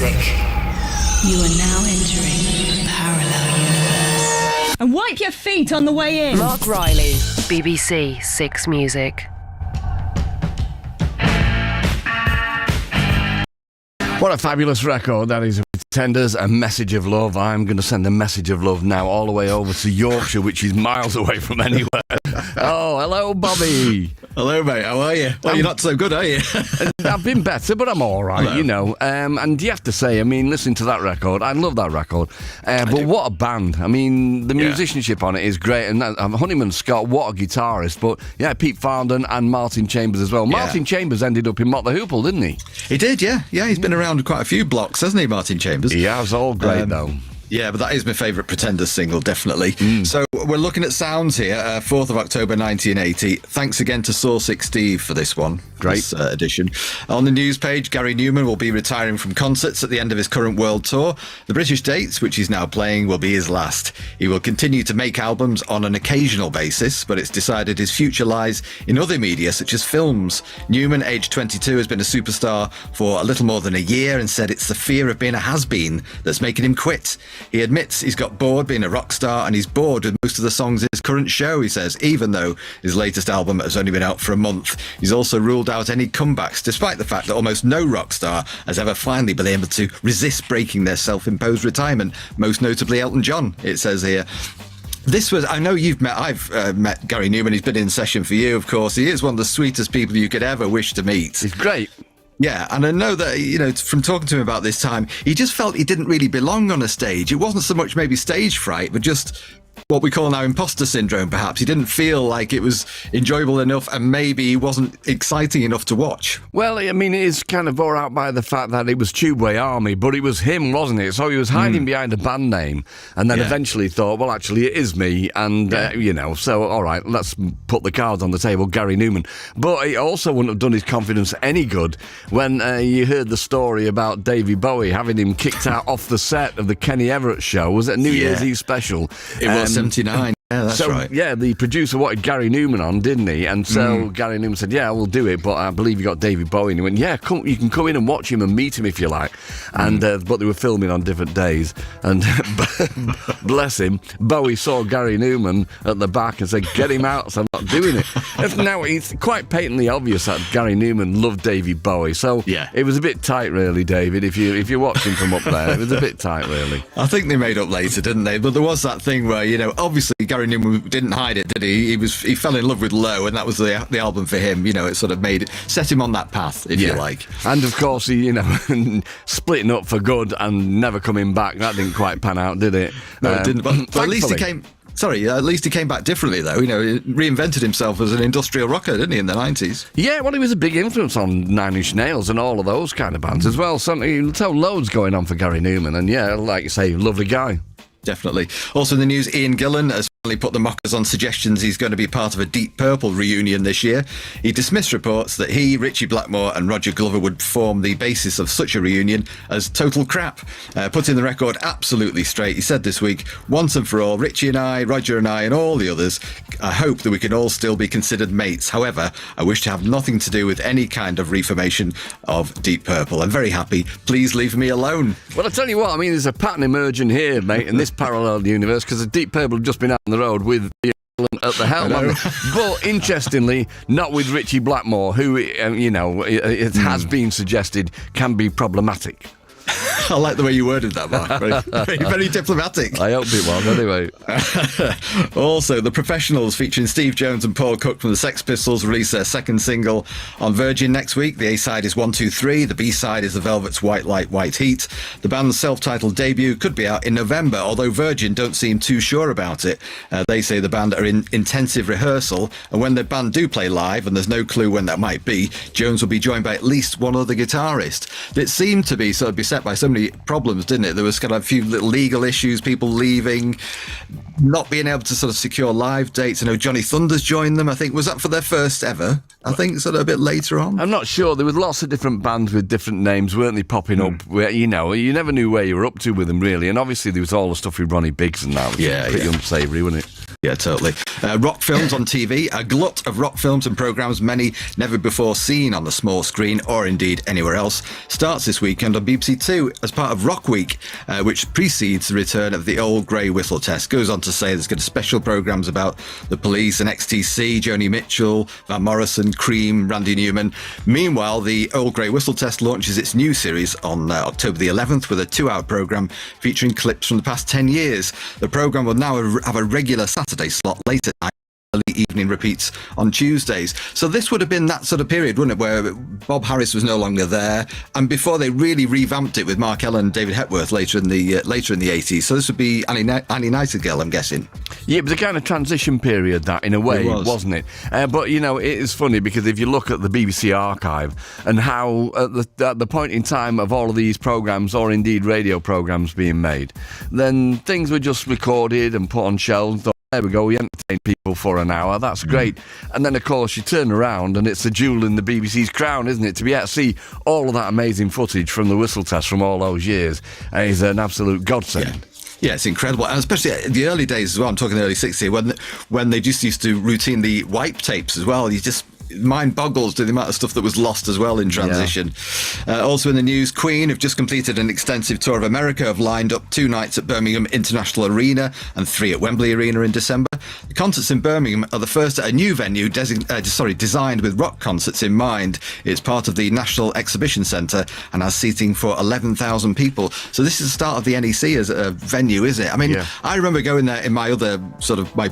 music. You are now entering a parallel universe. And wipe your feet on the way in. Marc Riley, BBC Six Music. What a fabulous record that is. Pretenders, A Message of Love. I'm going to send a message of love now all the way over to Yorkshire, which is miles away from anywhere. Oh, hello, Bobby. Hello, mate. How are you? Well, you're not so good, are you? I've been better, but I'm all right, Hello. you know. And you have to say, I mean, listening to that record, I love that record. But what a band. I mean, the musicianship on it is great. And Honeyman Scott, what a guitarist. But, yeah, Pete Farndon and Martin Chambers as well. Yeah. Martin Chambers ended up in Mock the Hoople, didn't he? He did, yeah. Yeah, he's been around quite a few blocks, hasn't he, Martin Chambers? He has, all great, though. Yeah, but that is my favourite Pretenders single, definitely. So we're looking at sounds here, 4th of October 1980. Thanks again to Sawsick Steve for this one. Great. This edition. On the news page, Gary Newman will be retiring from concerts at the end of his current world tour. The British dates, which he's now playing, will be his last. He will continue to make albums on an occasional basis, but it's decided his future lies in other media, such as films. Newman, aged 22, has been a superstar for a little more than a year and said it's the fear of being a has-been that's making him quit. He admits he's got bored being a rock star and he's bored with most of the songs in his current show, he says, even though his latest album has only been out for a month. He's also ruled out any comebacks, despite the fact that almost no rock star has ever finally been able to resist breaking their self-imposed retirement, most notably Elton John, it says here. This was, I know I've met Gary Newman, he's been in session for you, of course. He is one of the sweetest people you could ever wish to meet. He's great. Yeah, and I know that, you know, from talking to him about this time, he just felt he didn't really belong on a stage. It wasn't so much maybe stage fright, but just what we call now imposter syndrome, perhaps. He didn't feel like it was enjoyable enough and maybe he wasn't exciting enough to watch. Well, I mean, it is kind of bore out by the fact that it was Tubeway Army, but it was him, wasn't it? So he was hiding behind a band name and then eventually thought, well, actually, it is me. And, you know, so, all right, let's put the cards on the table, Gary Newman. But it also wouldn't have done his confidence any good when you heard the story about Davy Bowie having him kicked out off the set of the Kenny Everett show. Was it a New Year's Eve special? It was 79. Yeah, that's right. Yeah, the producer wanted Gary Newman on, didn't he? And so Gary Newman said, yeah, we'll do it, but I believe you got David Bowie. And he went, yeah, you can come in and watch him and meet him if you like. And but they were filming on different days. And bless him, Bowie saw Gary Newman at the back and said, get him out, so I'm not doing it. Now, it's quite patently obvious that Gary Newman loved David Bowie. So it was a bit tight, really, David, if you're watching from up there. It was a bit tight, really. I think they made up later, didn't they? But there was that thing where, you know, obviously Gary Newman didn't hide it, did he? He fell in love with Low, and that was the album for him. You know, it sort of set him on that path, if you like. And of course, he, you know, splitting up for good and never coming back. That didn't quite pan out, did it? No, it didn't. But at least he came. Sorry, at least he came back differently, though. You know, he reinvented himself as an industrial rocker, didn't he, in the 90s? Yeah, well, he was a big influence on Nine Inch Nails and all of those kind of bands as well. So loads going on for Gary Newman, and yeah, like you say, lovely guy. Definitely. Also in the news, Ian Gillan has finally put the Mockers on suggestions he's going to be part of a Deep Purple reunion this year. He dismissed reports that he, Ritchie Blackmore and Roger Glover would form the basis of such a reunion as total crap, putting the record absolutely straight. He said this week, once and for all, Ritchie and I, Roger and I and all the others, I hope that we can all still be considered mates. However, I wish to have nothing to do with any kind of reformation of Deep Purple. I'm very happy. Please leave me alone. Well, I tell you what, I mean, there's a pattern emerging here, mate, in this parallel universe, because the Deep Purple have just been out on the road with at the helm, but interestingly, not with Ritchie Blackmore, who, you know, it has been suggested can be problematic. I like the way you worded that, Mark. Very diplomatic. I hope it was, anyway. Also, The Professionals, featuring Steve Jones and Paul Cook from the Sex Pistols, release their second single on Virgin next week. The A-side is 123. The B-side is The Velvet's White Light, White Heat. The band's self-titled debut could be out in November, although Virgin don't seem too sure about it. They say the band are in intensive rehearsal, and when the band do play live, and there's no clue when that might be, Jones will be joined by at least one other guitarist. It seemed to be sort of beset by so many problems, didn't it? There was kind of a few little legal issues, people leaving, not being able to sort of secure live dates. I know Johnny Thunders joined them, I think. Was that for their first ever? I think sort of a bit later on. I'm not sure. There were lots of different bands with different names, weren't they, popping up? Where, you know, you never knew where you were up to with them, really. And obviously there was all the stuff with Ronnie Biggs and that. Which was pretty unsavoury, wasn't it? Yeah, totally. Rock films on TV, a glut of rock films and programmes, many never before seen on the small screen or indeed anywhere else, starts this weekend on BBC Two as part of Rock Week, which precedes the return of the old grey whistle test. Goes on to say there's going to be special programmes about the Police and XTC, Joni Mitchell, Van Morrison, Cream, Randy Newman. Meanwhile, the old grey whistle test launches its new series on October the 11th with a 2-hour programme featuring clips from the past 10 years. The programme will now have a regular Saturday slot late at night, early evening repeats on Tuesdays. So this would have been that sort of period, wouldn't it, where Bob Harris was no longer there, and before they really revamped it with Mark Ellen and David Hepworth later in the 80s. So this would be Annie Nightingale, I'm guessing. Yeah, it was a kind of transition period, that, in a way, wasn't it? But, you know, it is funny because if you look at the BBC archive and how at the point in time of all of these programmes, or indeed radio programmes being made, then things were just recorded and put on shelves. There we go, we entertain people for an hour, that's great. And then, of course, you turn around and it's a jewel in the BBC's crown, isn't it? To be able to see all of that amazing footage from the whistle test from all those years is an absolute godsend. Yeah, it's incredible, and especially in the early days as well. I'm talking the early 60s, when they just used to routinely wipe tapes as well. Mind boggles to the amount of stuff that was lost as well in transition. Yeah. Also in the news, Queen have just completed an extensive tour of America, have lined up 2 nights at Birmingham International Arena and 3 at Wembley Arena in December. The concerts in Birmingham are the first at a new venue designed with rock concerts in mind. It's part of the National Exhibition Centre and has seating for 11,000 people. So this is the start of the NEC as a venue, is it? I mean, I remember going there in my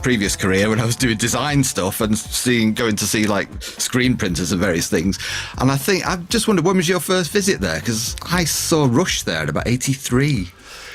previous career when I was doing design stuff and going to see like screen printers and various things. And I just wondered, when was your first visit there? Because I saw Rush there at about 83.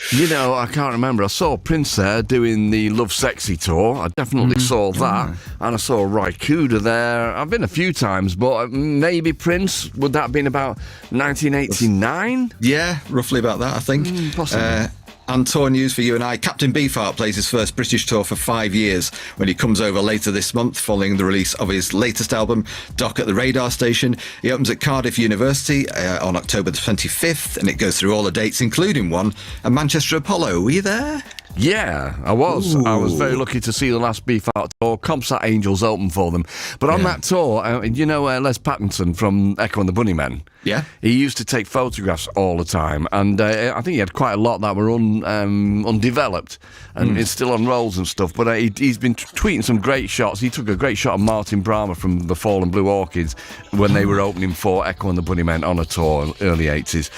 You know, I can't remember. I saw Prince there doing the Love Sexy tour. I definitely saw that. And I saw Roy Cooder there. I've been a few times, but maybe Prince, would that have been about 1989? Yeah, roughly about that, I think. Possibly. And tour news for you and I. Captain Beefheart plays his first British tour for 5 years when he comes over later this month following the release of his latest album, Dock at the Radar Station. He opens at Cardiff University on October the 25th, and it goes through all the dates, including one at Manchester Apollo. Were you there? Yeah, I was. Ooh. I was very lucky to see the last Beefheart tour. Comsat Angels open for them. But on that tour, you know Les Pattinson from Echo and the Bunnymen? Yeah. He used to take photographs all the time. And I think he had quite a lot that were undeveloped. And it's still on rolls and stuff. But he's been tweeting some great shots. He took a great shot of Martin Brahma from the Fallen Blue Orchids when they were opening for Echo and the Bunnymen on a tour, early 80s.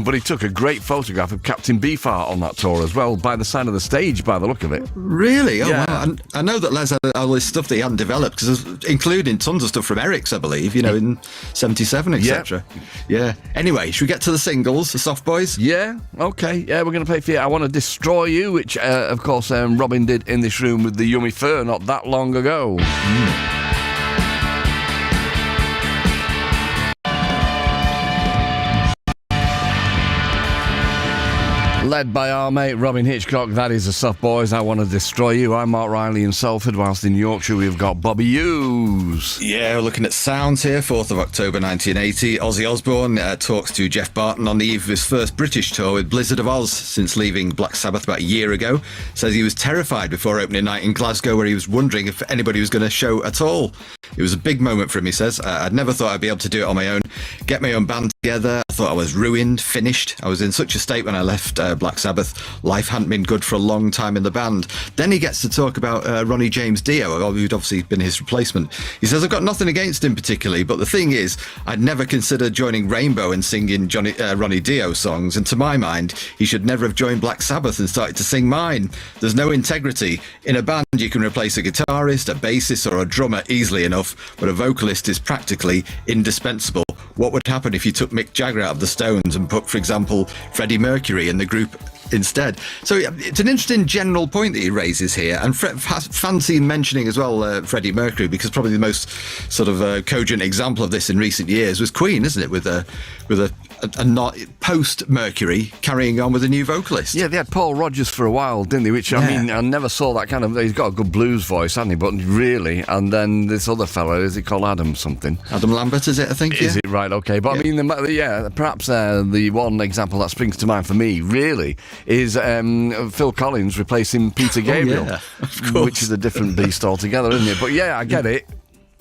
But he took a great photograph of Captain Beefheart on that tour as well, by the side of the stage, by the look of it. Really? Oh, yeah. Wow. I know that Les had all this stuff that he hadn't developed, including tons of stuff from Eric's, I believe, in 77, etc. Yeah. Anyway, should we get to the singles, the Soft Boys? Yeah, okay. Yeah, we're going to play for you I Want to Destroy You, which, of course, Robin did in this room with the Yummy Fur not that long ago. Led by our mate Robin Hitchcock, that is the Soft Boys, I Want to Destroy You. I'm Mark Riley in Salford, whilst in Yorkshire we've got Bobby Hughes. Yeah, we're looking at sounds here, 4th of October 1980. Ozzy Osbourne talks to Jeff Barton on the eve of his first British tour with Blizzard of Oz since leaving Black Sabbath about a year ago. Says he was terrified before opening night in Glasgow, where he was wondering if anybody was going to show at all. It was a big moment for him, he says. I'd never thought I'd be able to do it on my own, get my own band together. I thought I was ruined, finished. I was in such a state when I left Black Sabbath. Life hadn't been good for a long time in the band. Then he gets to talk about Ronnie James Dio, who'd obviously been his replacement. He says, I've got nothing against him particularly, but the thing is, I'd never considered joining Rainbow and singing Ronnie Dio songs, and to my mind, he should never have joined Black Sabbath and started to sing mine. There's no integrity. In a band, you can replace a guitarist, a bassist, or a drummer easily enough, but a vocalist is practically indispensable. What would happen if you took Mick Jagger out of the Stones and put, for example, Freddie Mercury in the group instead? So it's an interesting general point that he raises here, and fancy mentioning as well Freddie Mercury, because probably the most sort of cogent example of this in recent years was Queen, isn't it, with with a not post-Mercury carrying on with a new vocalist. Yeah, they had Paul Rodgers for a while, didn't they? Which, I mean, I never saw that kind of... He's got a good blues voice, hasn't he? But really, and then this other fellow, is he called Adam something? Adam Lambert, is it, I think? Is it? Right, okay. But I mean, perhaps the one example that springs to mind for me, really, is Phil Collins replacing Peter Gabriel. Of course. Which is a different beast altogether, isn't it? But yeah, I get it.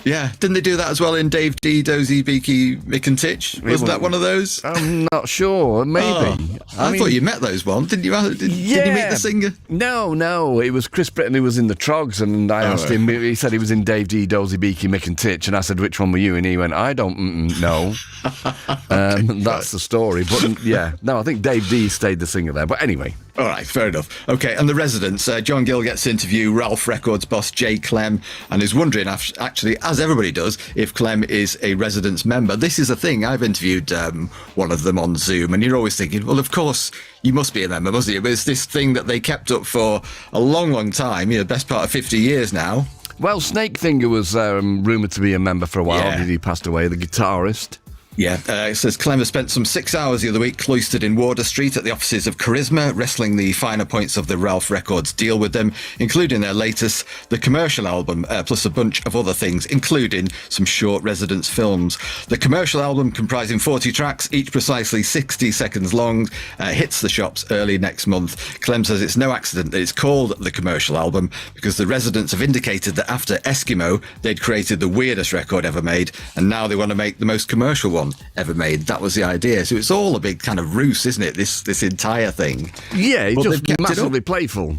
Yeah, didn't they do that as well in Dave D, Dozy, Beaky, Mick and Titch? Wasn't that one of those? I'm not sure, maybe. I thought you met those ones, didn't you? Did you meet the singer? No, it was Chris Britton who was in the Trogs, and I asked him, he said he was in Dave D, Dozy, Beaky, Mick and Titch, and I said, which one were you? And he went, I don't know. That's the story. But I think Dave D stayed the singer there. But anyway. All right, fair enough. Okay, and the residents, John Gill gets to interview Ralph Records boss Jay Clem, and is wondering, actually, as everybody does, if Clem is a residence member. This is a thing. I've interviewed one of them on Zoom, and you're always thinking, well, of course, you must be a member, mustn't you? But it's this thing that they kept up for a long, long time, best part of 50 years now. Well, Snakefinger was rumoured to be a member for a while. Yeah. He passed away, the guitarist. Yeah, it says Clem has spent some 6 hours the other week cloistered in Wardour Street at the offices of Charisma, wrestling the finer points of the Ralph Records deal with them, including their latest, the commercial album, plus a bunch of other things, including some short residence films. The commercial album, comprising 40 tracks, each precisely 60 seconds long, hits the shops early next month. Clem says it's no accident that it's called the commercial album, because the residents have indicated that after Eskimo, they'd created the weirdest record ever made, and now they want to make the most commercial one ever made. That was the idea. So it's all a big kind of ruse, isn't it? This entire thing. Yeah, it's But just massively playful.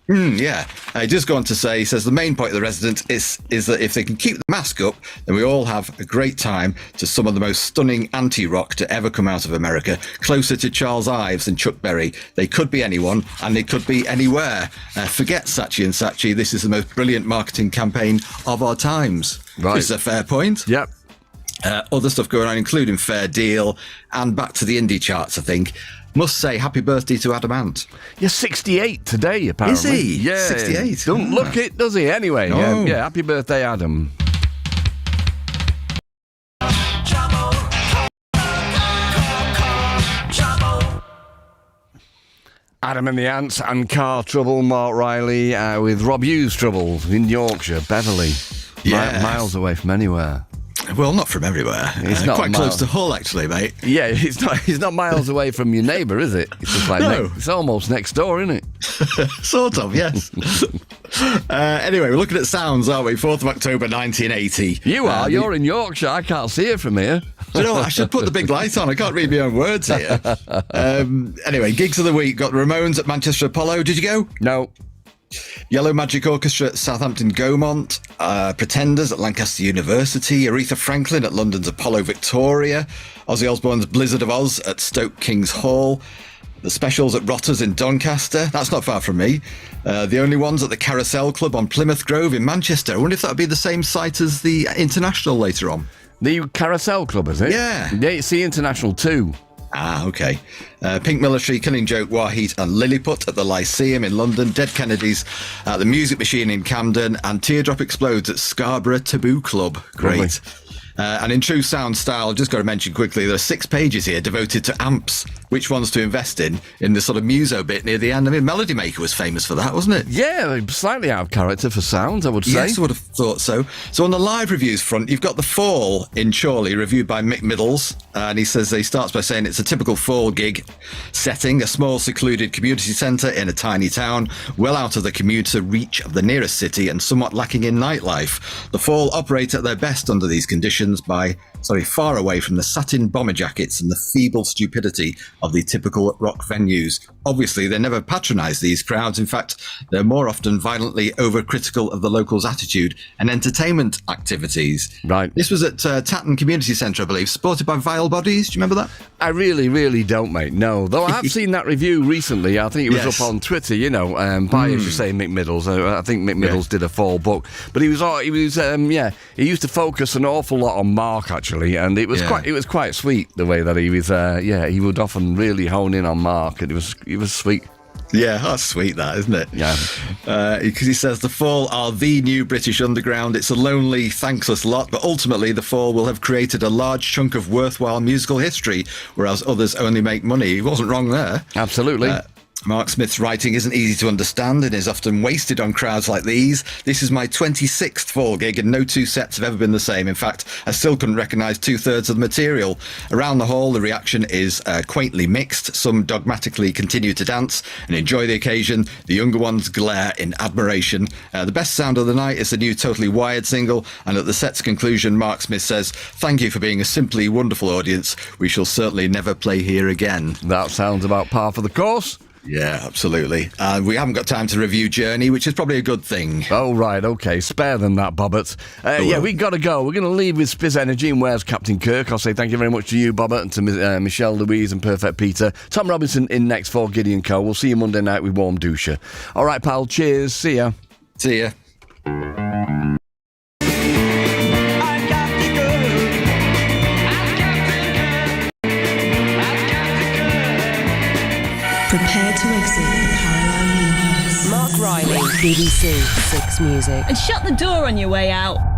Yeah. He does go on to say, he says the main point of the residents is that if they can keep the mask up, then we all have a great time to some of the most stunning anti-rock to ever come out of America, closer to Charles Ives and Chuck Berry. They could be anyone, and they could be anywhere. Forget Saatchi and Saatchi. This is the most brilliant marketing campaign of our times. Right. Which is a fair point. Yep. Other stuff going on, including Fair Deal and back to the indie charts, I think. Must say happy birthday to Adam Ant. You're 68 today, apparently. Is he? Yeah. 68. Don't look it, does he? Anyway, No. Happy birthday, Adam. Adam and the Ants and Car Trouble, Mark Riley with Rob Hughes Trouble in Yorkshire, Beverley. Yeah. Miles away from anywhere. Well, not from everywhere. It's not quite miles. close to Hull, actually, mate. Yeah, it's not miles away from your neighbour, is it? It's just like No. it's almost next door, isn't it? Sort of, yes. Anyway, we're looking at sounds, aren't we? 4th of October, 1980. You are. You're in Yorkshire. I can't see it from here. Do you know what? I should put the big light on. I can't read my own words here. Anyway, gigs of the week. Got the Ramones at Manchester Apollo. Did you go? No. Yellow Magic Orchestra at Southampton Gaumont, Pretenders at Lancaster University, Aretha Franklin at London's Apollo Victoria, Ozzy Osbourne's Blizzard of Oz at Stoke King's Hall, the Specials at Rotters in Doncaster, that's not far from me, the Only Ones at the Carousel Club on Plymouth Grove in Manchester. I wonder if that would be the same site as the International later on. The Carousel Club, is it? Yeah. Yeah, it's the International too. Ah, okay. Pink Military, Killing Joke, Warheat and Lilliput at the Lyceum in London, Dead Kennedys at the Music Machine in Camden, and Teardrop Explodes at Scarborough Taboo Club. Great. Lovely. And in true sound style, just got to mention quickly, there are 6 pages here devoted to amps, which ones to invest in the sort of muso bit near the end. I mean, Melody Maker was famous for that, wasn't it? Yeah, slightly out of character for sound, I would say. Yes, I would have thought so. So on the live reviews front, you've got The Fall in Chorley, reviewed by Mick Middles. And he says, he starts by saying it's a typical Fall gig setting, a small secluded community centre in a tiny town, well out of the commuter reach of the nearest city and somewhat lacking in nightlife. The Fall operate at their best under these conditions far away from the satin bomber jackets and the feeble stupidity of the typical rock venues. Obviously, they never patronise these crowds. In fact, they're more often violently overcritical of the locals' attitude and entertainment activities. Right. This was at Tatton Community Centre, I believe, supported by Vile Bodies. Do you remember that? I really, really don't, mate. No. Though I have seen that review recently. I think it was Yes. up on Twitter, by, as you say, Mick Middles. I think Mick Middles did a Fall book. But he used to focus an awful lot on Marc, actually, and it was quite sweet the way that he was, he would often really hone in on Marc, and it was sweet. Yeah, that's sweet, that, isn't it? Yeah. Because he says the Fall are the new British Underground. It's a lonely, thankless lot, but ultimately the Fall will have created a large chunk of worthwhile musical history, whereas others only make money. He wasn't wrong there. Absolutely. Mark Smith's writing isn't easy to understand and is often wasted on crowds like these. This is my 26th Fall gig and no two sets have ever been the same. In fact, I still couldn't recognise 2/3 of the material. Around the hall, the reaction is quaintly mixed. Some dogmatically continue to dance and enjoy the occasion. The younger ones glare in admiration. The best sound of the night is the new Totally Wired single, and at the set's conclusion, Mark Smith says, "Thank you for being a simply wonderful audience. We shall certainly never play here again." That sounds about par for the course. Yeah, absolutely. We haven't got time to review Journey, which is probably a good thing. Oh, right, OK. Spare them that, Bobbert. Yeah, we've got to go. We're going to leave with Spiz Energy and Where's Captain Kirk. I'll say thank you very much to you, Bobbert, and to Michelle, Louise and Perfect Peter. Tom Robinson in next for Gideon Co. We'll see you Monday night with Warm Dusha. All right, pal. Cheers. See ya. See ya. Prepare to exit the parallel universe. Mark Riley, BBC Six Music. And shut the door on your way out.